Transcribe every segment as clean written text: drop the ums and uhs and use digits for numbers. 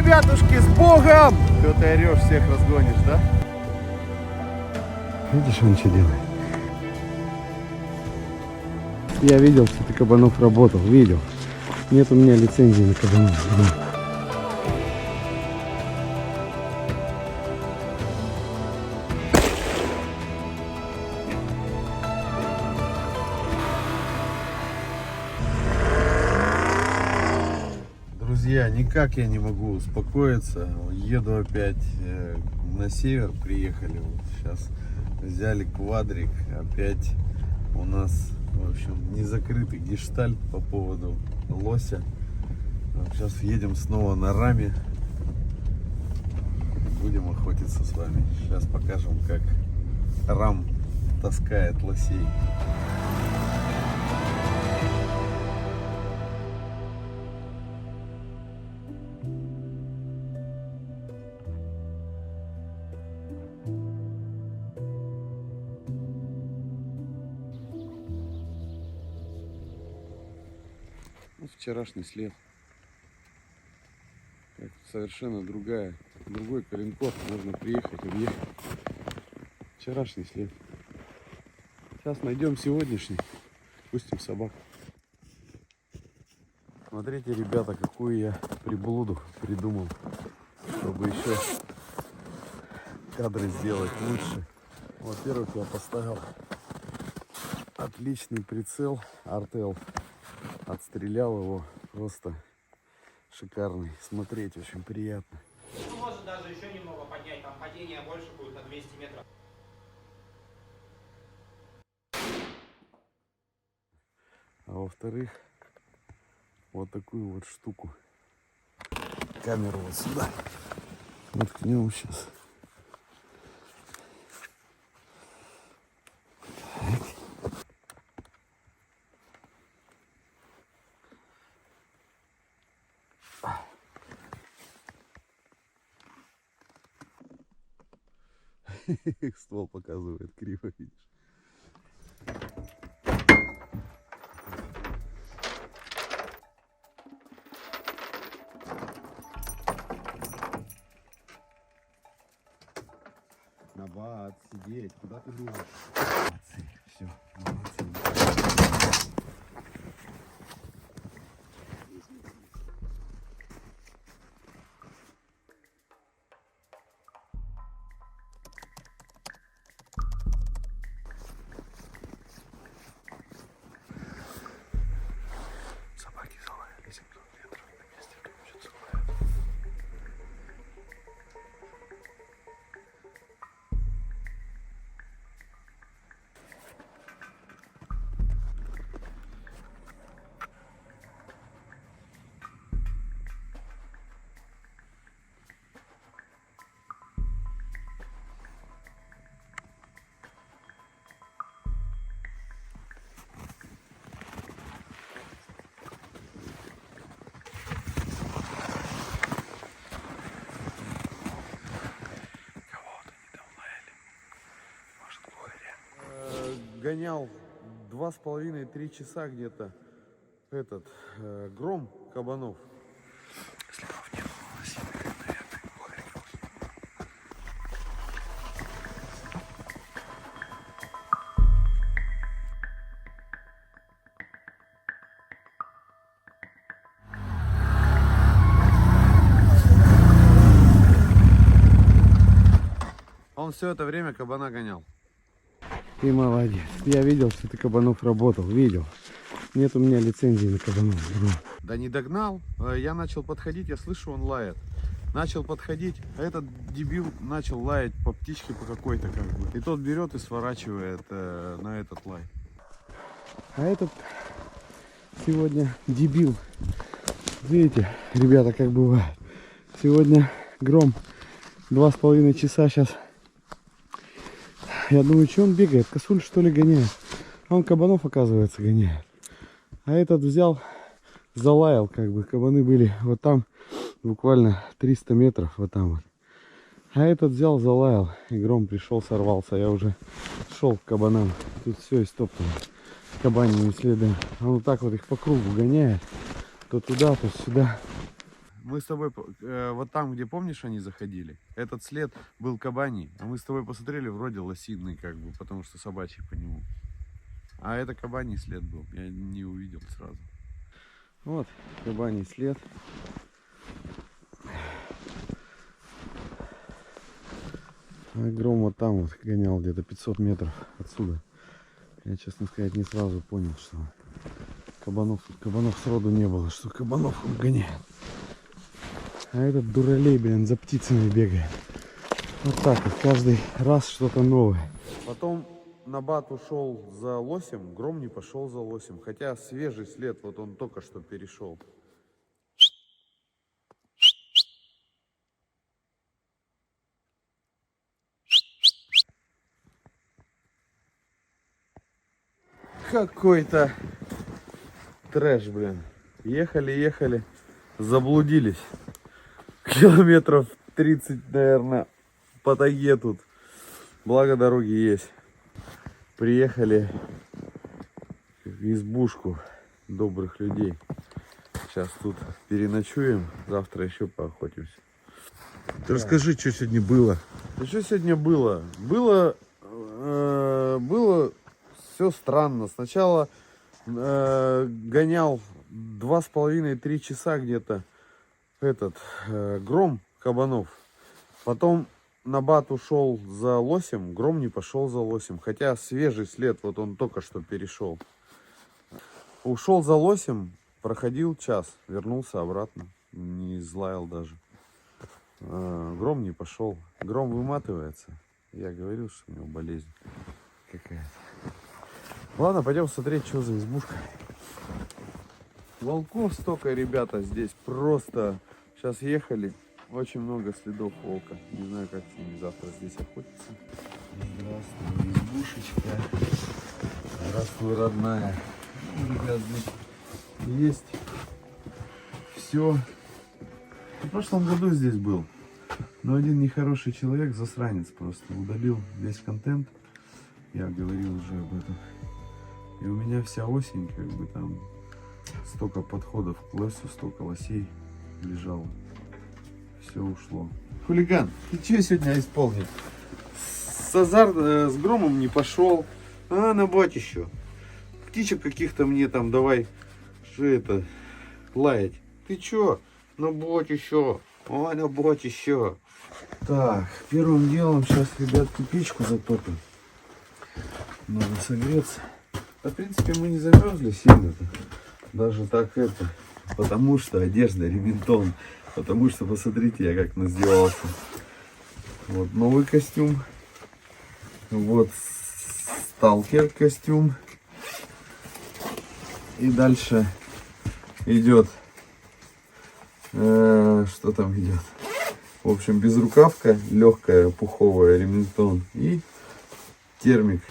ребятушки, с Богом! Что ты орешь, всех разгонишь, да? Видишь, он что делает? Я видел, что ты кабанов работал, видел. Нет у меня лицензии на кабанов. Друзья, никак я не могу успокоиться. Еду опять на север, приехали. Вот сейчас взяли квадрик. Опять у нас, в общем, незакрытый гештальт по поводу лося. Сейчас едем снова на раме. Будем охотиться с вами. Сейчас покажем, как рам таскает лосей. Вчерашний след. Как совершенно другой коленкор. Можно приехать, объехать. Вчерашний след. Сейчас найдем сегодняшний. Пустим собак. Смотрите, ребята, какую я приблуду придумал, чтобы еще кадры сделать лучше. Во-первых, я поставил отличный прицел Артел. Отстрелял его, просто шикарный. Смотреть очень приятно. Ну, может даже еще немного поднять, там падение больше будет на 200 метров. А во-вторых, вот такую вот штуку. Камеру вот сюда. Воткнем сейчас. Ствол показывает криво, видишь. Набат, сидеть, куда ты думаешь? Молодцы, все, молодцы. Собаки залаяли 700 метров на месте, что целое. Гонял 2,5-3 часа где-то этот гром кабанов. Следов не было, наверное, Он все это время кабана гонял. Ты молодец. Я видел, что ты кабанов работал. Видел. Нет у меня лицензии на кабанов. Да не догнал. Я начал подходить, я слышу, он лает. Начал подходить, а этот дебил начал лаять по птичке по какой-то как бы. И тот берет и сворачивает на этот лай. А этот сегодня дебил. Видите, ребята, как бывает. Сегодня гром 2,5 часа сейчас. Я думаю, что он бегает? Косуль, что ли, гоняет? А он кабанов, оказывается, гоняет. А этот взял, залаял, как бы. Кабаны были вот там, буквально 300 метров, вот там вот. А этот взял, залаял. И гром пришел, сорвался. Я уже шел к кабанам. Тут все истоптано. Кабаньими следами. Он вот так вот их по кругу гоняет. То туда, то сюда. мы с тобой, вот там, где, помнишь, они заходили, этот след был кабаний, а мы с тобой посмотрели, вроде лосиный, как бы, потому что собачий по нему. А это кабаний след был, я не увидел сразу. Вот кабаний след. А Гром вот там вот гонял где-то 500 метров отсюда. Я, честно сказать, не сразу понял, что кабанов сроду не было, что кабанов он гоняет. А этот дуралей, блин, за птицами бегает. Вот так вот, каждый раз что-то новое. Потом Набат ушел за лосем, Гром не пошел за лосем, хотя свежий след, вот он только что перешел. Какой-то трэш, блин. Ехали, заблудились. Километров 30, наверное, по тайге тут. Благо дороги есть. Приехали в избушку добрых людей. Сейчас тут переночуем, завтра еще поохотимся. Ты расскажи, что сегодня было. Да что сегодня было? Было все странно. Сначала гонял 2,5-3 часа где-то Гром кабанов. Потом Набат ушел за лосем, Гром не пошел за лосем. Хотя свежий след, вот он только что перешел. Ушел за лосем, проходил час, вернулся обратно. Не излаял даже. Гром не пошел. Гром выматывается. Я говорил, что у него болезнь какая-то. Ладно, пойдем смотреть, что за избушка. Волков столько, ребята, здесь просто. Сейчас ехали. Очень много следов волка. Не знаю, как с ними завтра здесь охотиться. Здравствуй, избушечка. Здравствуй, родная. Ребят, здесь есть все. В прошлом году здесь был. Но один нехороший человек, засранец просто, удалил весь контент. Я говорил уже об этом. И у меня вся осень, как бы там, столько подходов к лосю, столько лосей лежало. Все ушло. Хулиган, ты что сегодня исполнил? С Громом не пошел. А, Набат еще. Птичек каких-то мне там давай, что это, лаять. Ты че? Набат еще. Ой, Набат еще. Так, первым делом сейчас, ребятки, печку затопим. Надо согреться. Да, в принципе, мы не замерзли сильно-то. Даже так это. Потому что одежда, реминтон. Потому что, посмотрите, я как наздевался. Вот новый костюм. Вот сталкер костюм. И дальше идет. Что там идет? В общем, безрукавка, легкая, пуховая, реминтон и термик.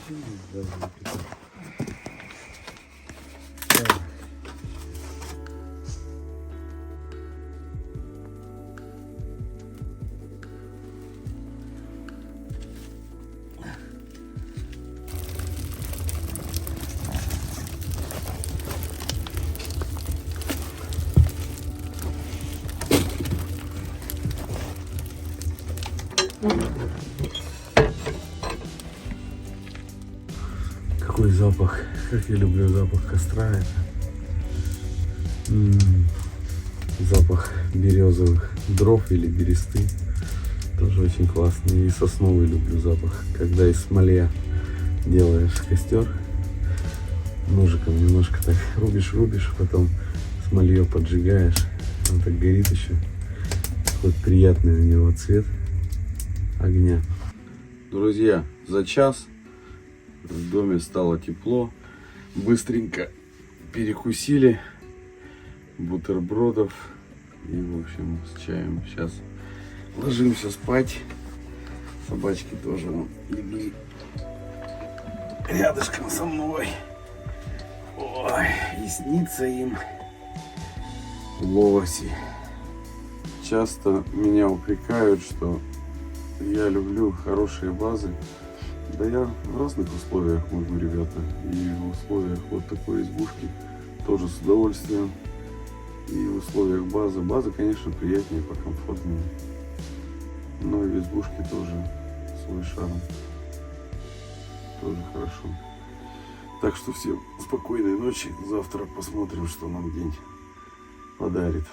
Какой запах, как я люблю запах костра. Запах березовых дров или бересты. Тоже очень классный. И сосновый люблю запах. Когда из смолья делаешь костер, ножиком немножко так рубишь, потом смолье поджигаешь. Он так горит еще. Вот приятный у него цвет огня. Друзья, за час в доме стало тепло. Быстренько перекусили бутербродов и, в общем, с чаем. Сейчас ложимся спать. Собачки тоже вон легли рядышком со мной. Ой, и снится им лоси. Часто меня упрекают, что я люблю хорошие базы. Да я в разных условиях могу, ребята. И в условиях вот такой избушки тоже с удовольствием. И в условиях базы. База, конечно, приятнее, покомфортнее. Но и в избушке тоже свой шарм. Тоже хорошо. Так что всем спокойной ночи. Завтра посмотрим, что нам день подарит.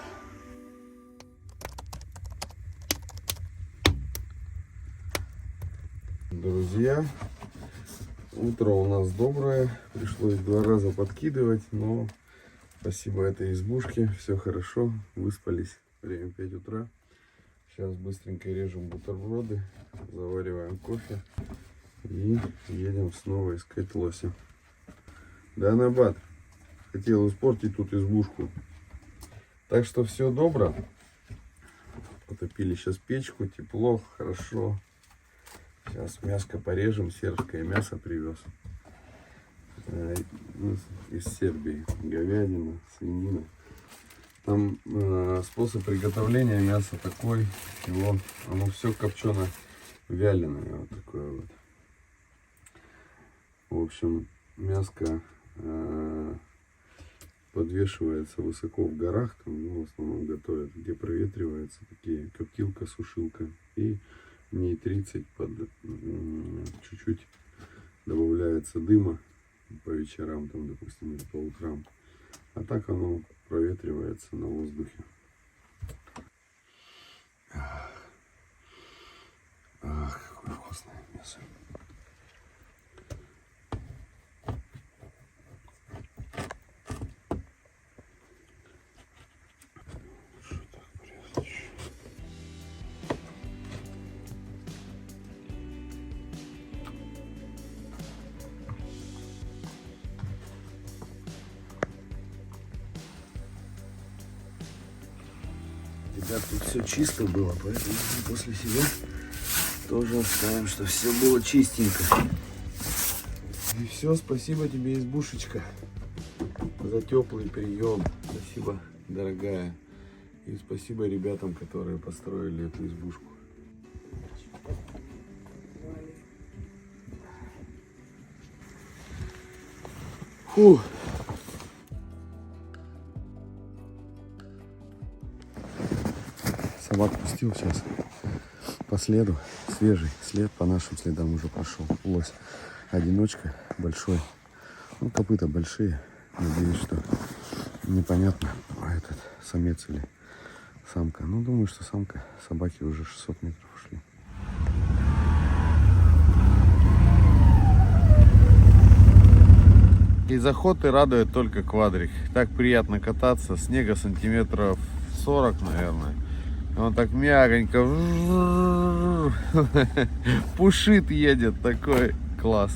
Друзья, утро у нас доброе. Пришлось 2 раза подкидывать, но спасибо этой избушке. Все хорошо. Выспались. Время 5 утра. Сейчас быстренько режем бутерброды. Завариваем кофе. И едем снова искать лося. Да, Набат, хотел испортить тут избушку. Так что все добро. Потопили сейчас печку, тепло, хорошо. Сейчас мяско порежем, сербское мясо привез. Из Сербии. Говядина, свинина. Там способ приготовления мяса такой. Его, оно все копчено вяленое. Вот такое вот. В общем, мяско подвешивается высоко в горах, там, ну, в основном готовят, где проветривается, такие коптилка, сушилка, и дней 30 чуть-чуть добавляется дыма по вечерам, там, допустим, или по утрам, а так оно проветривается на воздухе. Ах, какое вкусное мясо. Ребят, тут все чисто было, поэтому после себя тоже оставим, что все было чистенько. И все, спасибо тебе, избушечка, за теплый прием. Спасибо, дорогая. И спасибо ребятам, которые построили эту избушку. Фу. Собак пустил сейчас по следу, свежий след по нашим следам уже пошел. Лось, одиночка, большой, ну, копыта большие, надеюсь, что непонятно, этот самец или самка. Ну, думаю, что самка. Собаки уже 600 метров ушли. Из охоты радует только квадрик. Так приятно кататься, снега сантиметров 40, наверное. Он так мягонько пушит, едет, такой класс.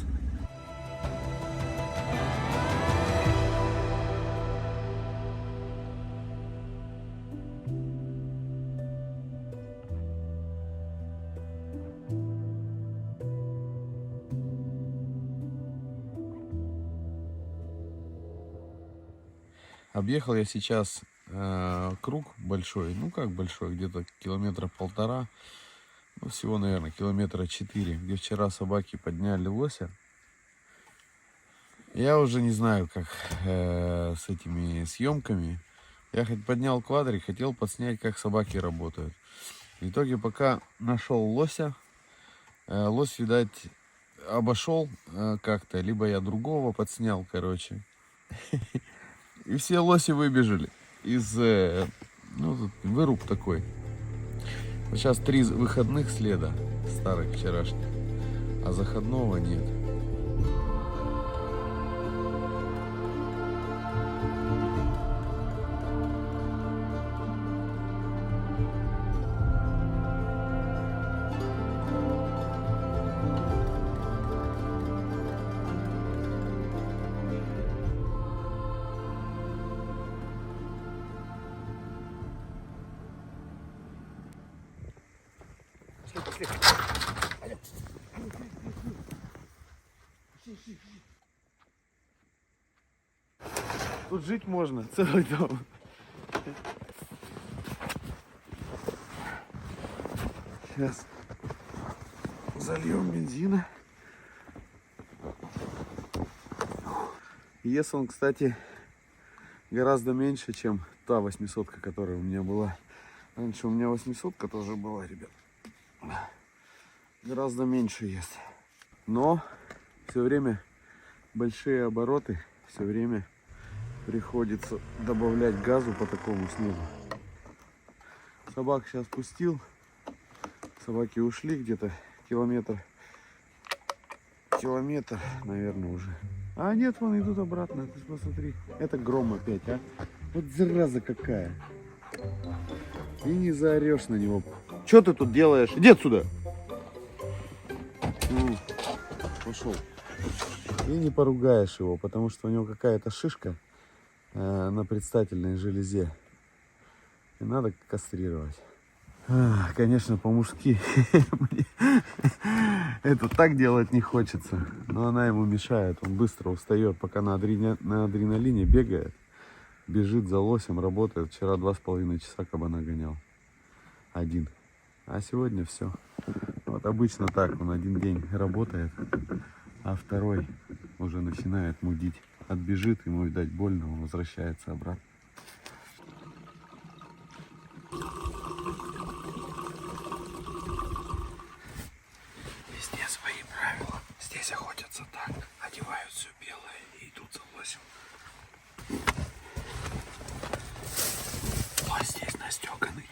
Объехал я сейчас круг большой, ну как большой, где-то километра 1,5, ну всего, наверное, километра 4, где вчера собаки подняли лося. Я уже не знаю, как с этими съемками. Я хоть поднял квадрик, хотел подснять, как собаки работают. В итоге, пока нашел лося, лось, видать, обошел как-то, либо я другого подснял, короче. И все лоси выбежали из, ну, тут выруб такой. Сейчас 3 выходных следа старых вчерашних, а заходного нет. Тут жить можно, целый дом. Сейчас зальем бензина. Ест он, кстати, гораздо меньше, чем та 800-ка, которая у меня была. Раньше у меня 800-ка тоже была, ребят. Гораздо меньше есть. Но все время большие обороты, все время приходится добавлять газу по такому снегу. Собак сейчас пустил. Собаки ушли где-то километр, наверное, уже. А нет, вон идут обратно. Ты посмотри. Это гром опять, а? Вот зараза какая. И не заорешь на него. Что ты тут делаешь? Иди отсюда. Ну, пошел. И не поругаешь его, потому что у него какая-то шишка на предстательной железе. И надо кастрировать. Конечно, по-мужски. Это так делать не хочется. Но она ему мешает. Он быстро устает, пока на адреналине бегает. Бежит за лосем, работает. Вчера 2,5 часа кабана гонял. Один. А сегодня все. Вот обычно так. Он один день работает, а второй уже начинает мудить. Отбежит, ему, видать, больно, он возвращается обратно. Везде свои правила. Здесь охотятся так. Одевают все белое и идут за лосем. Лось здесь настеганный.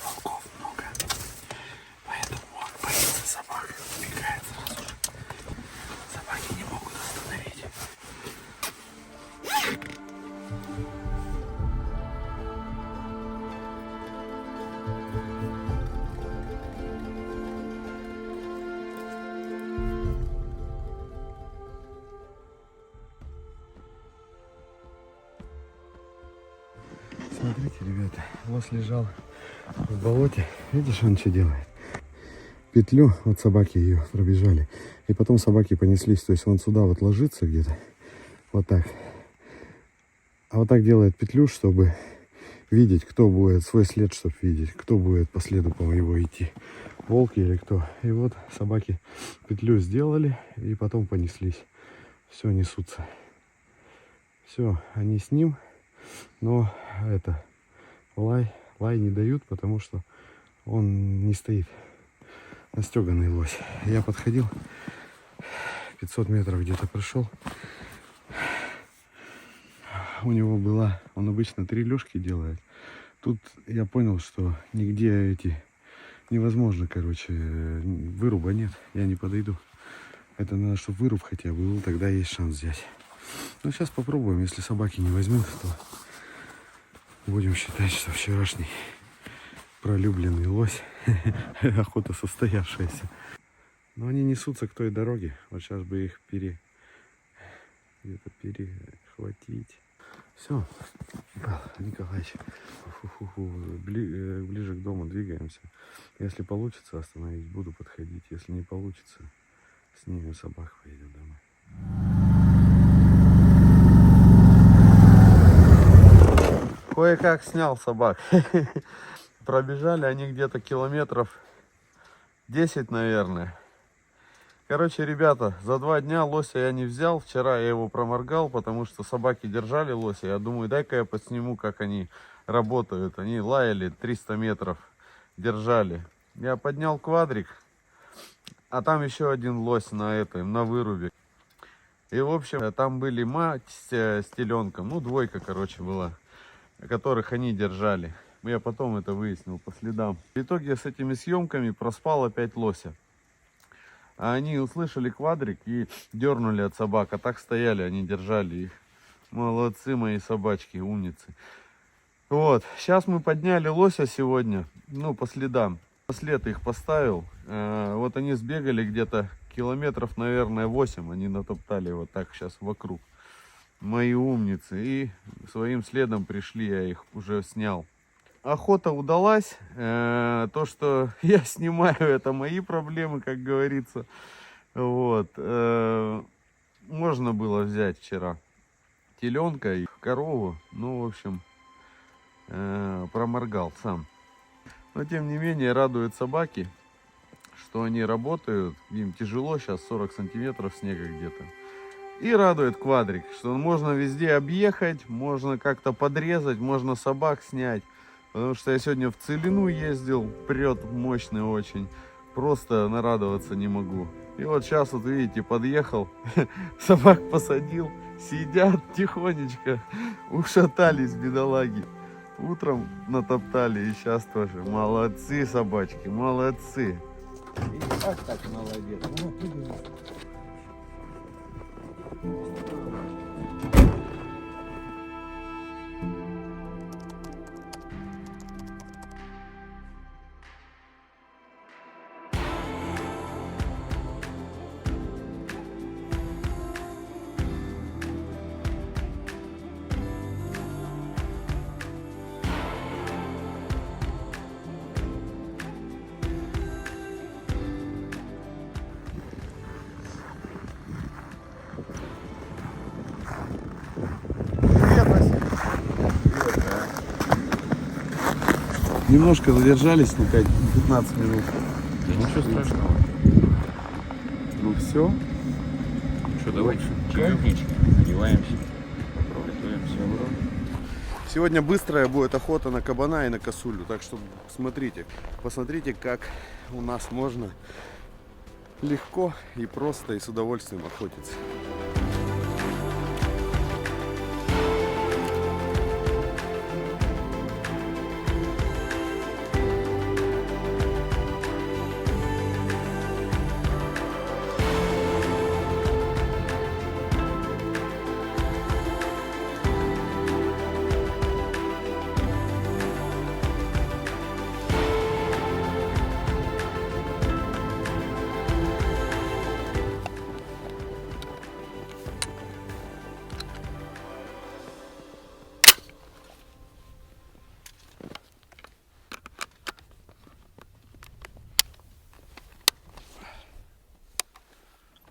Волков много. Поэтому он боится собак. Убегает сразу же. Собаки не могут остановить. Смотрите, ребята, лось лежал в болоте. Видишь, он что делает? Петлю, вот собаки ее пробежали. И потом собаки понеслись. То есть он сюда вот ложится где-то. Вот так. А вот так делает петлю, чтобы видеть, кто будет, свой след, чтобы видеть, кто будет по следу по его идти. Волки или кто. И вот собаки петлю сделали и потом понеслись. Все, несутся. Все, они с ним. Но это лай не дают, потому что он не стоит. Настеганный лось. Я подходил, 500 метров где-то прошел. У него была, он обычно 3 лёжки делает. Тут я понял, что нигде эти невозможно, короче, выруба нет, я не подойду. Это надо, чтобы выруб хотя бы был, тогда есть шанс взять. Ну, сейчас попробуем, если собаки не возьмут, то будем считать, что вчерашний пролюбленный лось, охота состоявшаяся. Но они несутся к той дороге, вот сейчас бы их где-то перехватить. Все, Николаевич, ближе к дому двигаемся. Если получится остановить, буду подходить. Если не получится, снимем собак, поедем домой. Кое-как снял собак. Пробежали они где-то километров 10, наверное. Короче, ребята, за 2 дня лося я не взял. Вчера я его проморгал, потому что собаки держали лося. Я думаю, дай-ка я посниму, как они работают. Они лаяли 300 метров, держали. Я поднял квадрик, а там еще один лось на вырубе. И, в общем, там были мать с теленком, ну, двойка, короче, была, которых они держали. Я потом это выяснил по следам. В итоге я с этими съемками проспал опять лося. А они услышали квадрик и дернули от собак. А так стояли, они держали их. Молодцы мои собачки, умницы. Вот, сейчас мы подняли лося сегодня, ну, по следам. След их поставил. Вот они сбегали где-то километров, наверное, 8. Они натоптали вот так сейчас вокруг. Мои умницы. И своим следом пришли, я их уже снял. Охота удалась. То, что я снимаю, это мои проблемы, как говорится. Вот. Можно было взять вчера теленка и корову. Ну, в общем, проморгал сам. Но, тем не менее, радуют собаки, что они работают. Им тяжело, сейчас 40 сантиметров снега где-то. И радует квадрик, что можно везде объехать, можно как-то подрезать, можно собак снять. Потому что я сегодня в Целину ездил, прет мощный очень. Просто нарадоваться не могу. И вот сейчас, вот видите, подъехал, собак посадил, сидят тихонечко, ушатались бедолаги. Утром натоптали и сейчас тоже. Молодцы собачки, молодцы. И так молодец. Немножко задержались на 15 минут. Ничего страшного. Ну все. Что, давайте чаевнички, одеваемся, готовимся. Сегодня быстрая будет охота на кабана и на косулю. Так что смотрите, посмотрите, как у нас можно легко и просто и с удовольствием охотиться.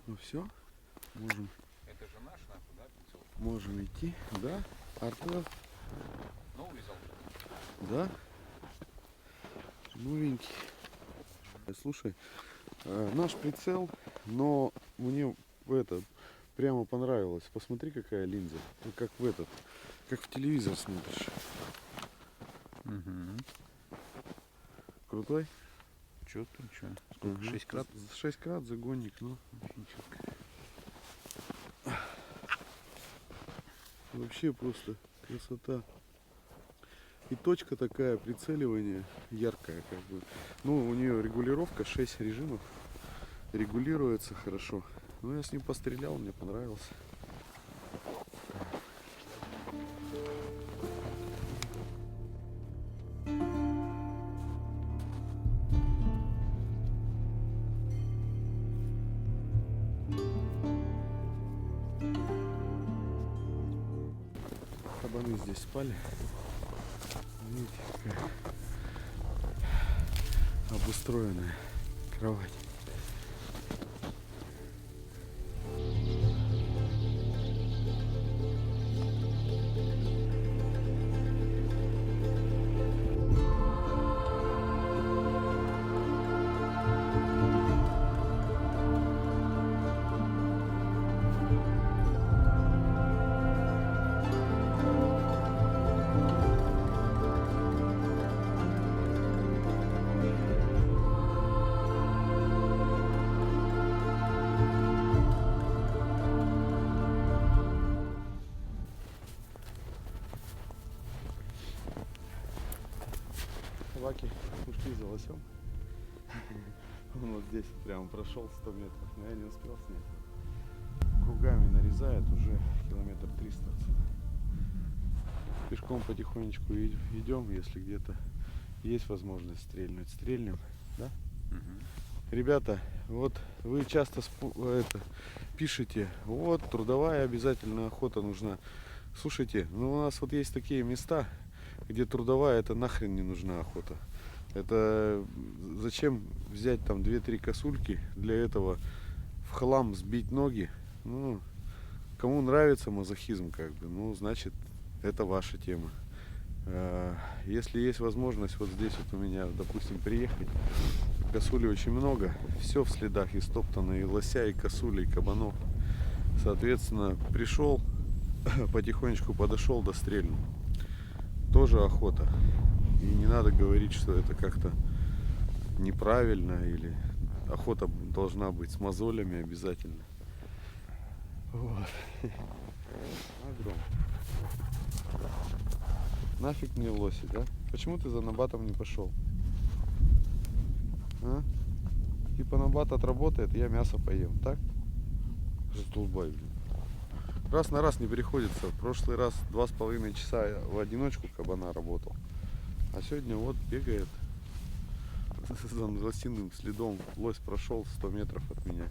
Ну все, можем, Это же наш, нахуй, да, прицел? можем идти. Да, Артур, Новый взял? да, новенький. Слушай, наш прицел, но мне это прямо понравилось. Посмотри, какая линза, ну, как в этот, как в телевизор смотришь. Угу. Крутой? Чё там, чё? Сколько? 6 крат? 6 крат загонник, ну. Вообще просто красота. И точка такая, прицеливание яркая, как бы. Ну, у нее регулировка, 6 режимов. Регулируется хорошо. Ну, я с ним пострелял, мне понравился. Кабаны здесь спали. Видите, какая обустроенная кровать. Собаки ушли за лосем. Он вот здесь прямо прошел 100 метров, но я не успел снять. Кругами нарезает уже километр 300 отсюда. Пешком потихонечку идем, если где-то есть возможность стрельнуть, стрельнем, да? Ребята, вот вы часто пишете, вот трудовая обязательно охота нужна. Слушайте, ну у нас вот есть такие места, где трудовая, это нахрен не нужна охота. Это зачем взять там 2-3 косульки для этого в хлам сбить ноги? Ну, кому нравится мазохизм, как бы, ну, значит, это ваша тема. Если есть возможность вот здесь вот у меня, допустим, приехать, косули очень много, все в следах истоптано, и лося, и косули, и кабанов. Соответственно, пришел, потихонечку подошел, дострельнул. Тоже охота. И не надо говорить, что это как-то неправильно или охота должна быть с мозолями обязательно. Вот. Огром. Нафиг мне лоси, да? Почему ты за набатом не пошел? А? Типа набат отработает, я мясо поем, так? Задолбай, блин. Раз на раз не приходится. В прошлый раз 2,5 часа я в одиночку кабана работал. А сегодня вот бегает за лосиным следом. Лось прошел 100 метров от меня.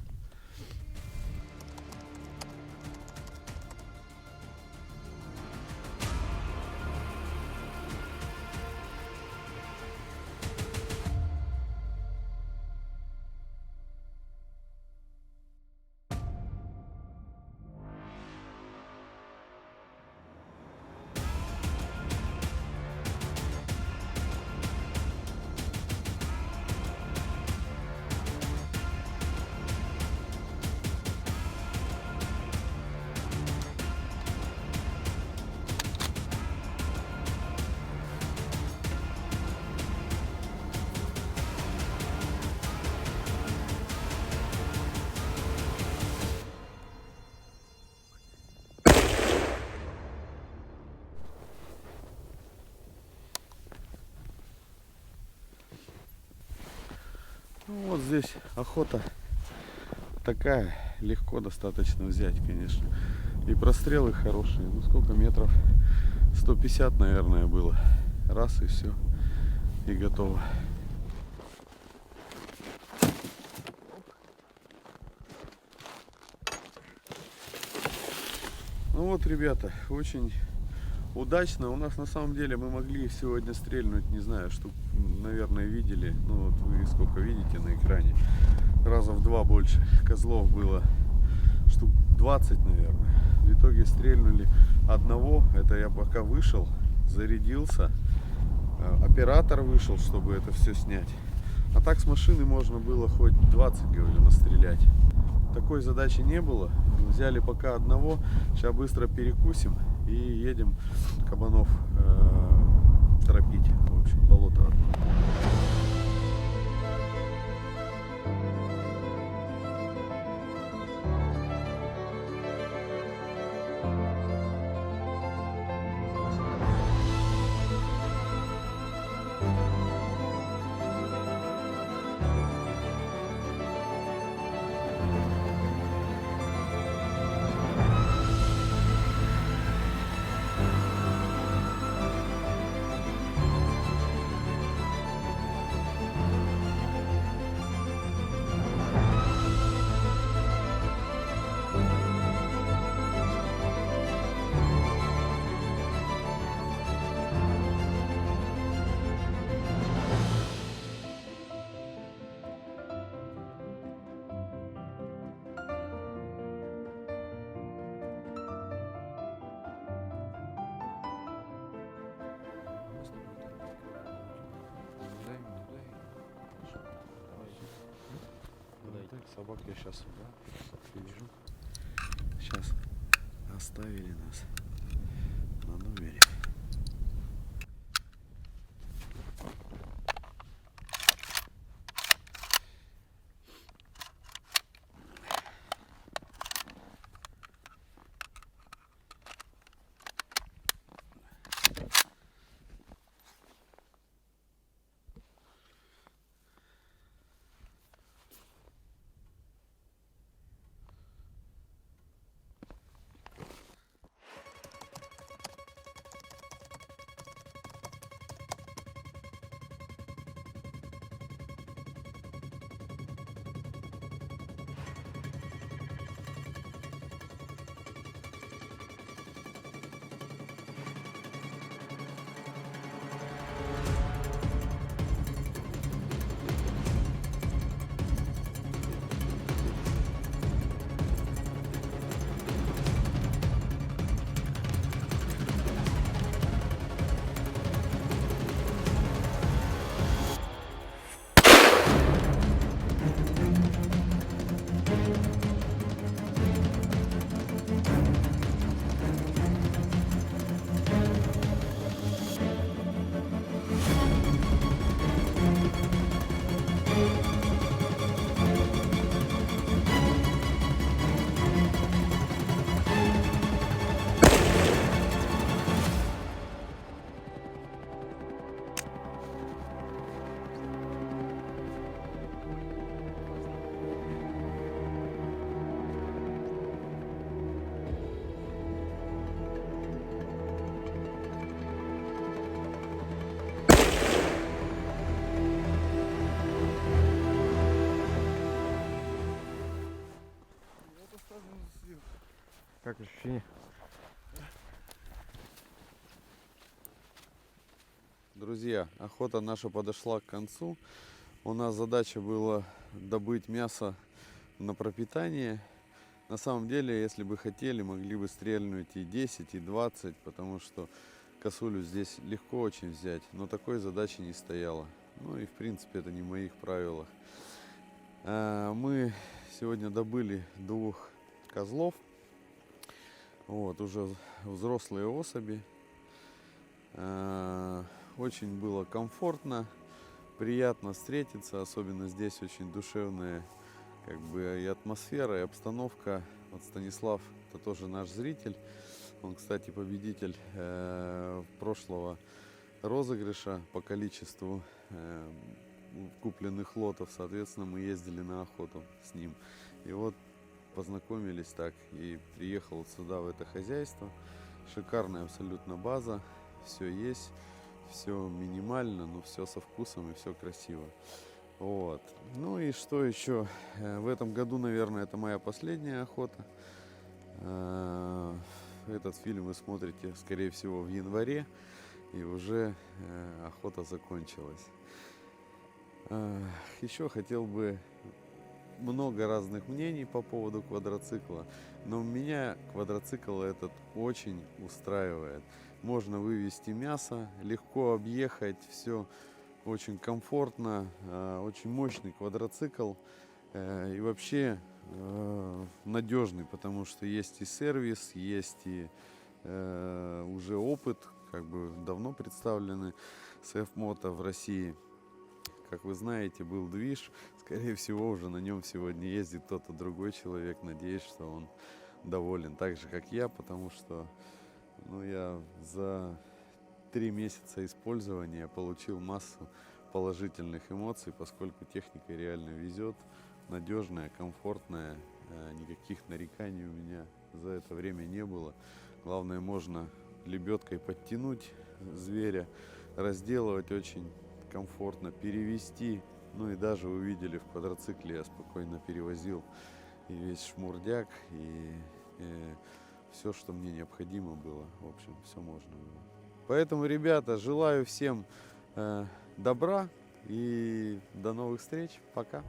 Ну, вот здесь охота такая, легко достаточно взять, конечно. И прострелы хорошие. Ну сколько метров? 150, наверное, было. Раз и все. И готово. Ну вот, ребята, очень удачно. У нас на самом деле мы могли сегодня стрельнуть, не знаю, штук, наверное, видели. Ну вот вы сколько видите на экране. Раза в 2 больше. Козлов было штук 20, наверное. В итоге стрельнули одного. Это я пока вышел, зарядился. Оператор вышел, чтобы это все снять. А так с машины можно было хоть 20, говорю, настрелять. Такой задачи не было. Взяли пока одного. Сейчас быстро перекусим и едем кабанов тропить. В общем, болото. Собак я сейчас вижу. Сейчас оставили нас на номере. Как ощущение? Друзья, охота наша подошла к концу. У нас задача была добыть мясо на пропитание. На самом деле, если бы хотели, могли бы стрельнуть и 10, и 20, потому что косулю здесь легко очень взять. Но такой задачи не стояло. Ну и в принципе это не в моих правилах. Мы сегодня добыли 2 козлов. Вот, уже взрослые особи. Очень было комфортно, приятно встретиться, особенно здесь очень душевная как бы и атмосфера, и обстановка. Вот Станислав, это тоже наш зритель, он, кстати, победитель прошлого розыгрыша по количеству купленных лотов, соответственно, мы ездили на охоту с ним. И вот познакомились так и приехал сюда, в это хозяйство. Шикарная абсолютно база, все есть, все минимально, но все со вкусом и все красиво. Вот. Ну и что еще? В этом году, наверное, это моя последняя охота. Этот фильм вы смотрите, скорее всего, в январе, и уже охота закончилась. Еще хотел бы много разных мнений по поводу квадроцикла, но меня квадроцикл этот очень устраивает. Можно вывести мясо, легко объехать, все очень комфортно, очень мощный квадроцикл и вообще надежный, потому что есть и сервис, есть и уже опыт, как бы давно представлены CF-Moto в России. Как вы знаете, был движ, скорее всего, уже на нем сегодня ездит кто-то другой человек. Надеюсь, что он доволен так же, как я, потому что я за 3 месяца использования получил массу положительных эмоций, поскольку техника реально везет, надежная, комфортная, никаких нареканий у меня за это время не было. Главное, можно лебедкой подтянуть зверя, разделывать очень комфортно, перевести. Ну и даже вы видели, в квадроцикле я спокойно перевозил и весь шмурдяк, и все, что мне необходимо было. В общем, все можно было. Поэтому, ребята, желаю всем добра и до новых встреч. Пока.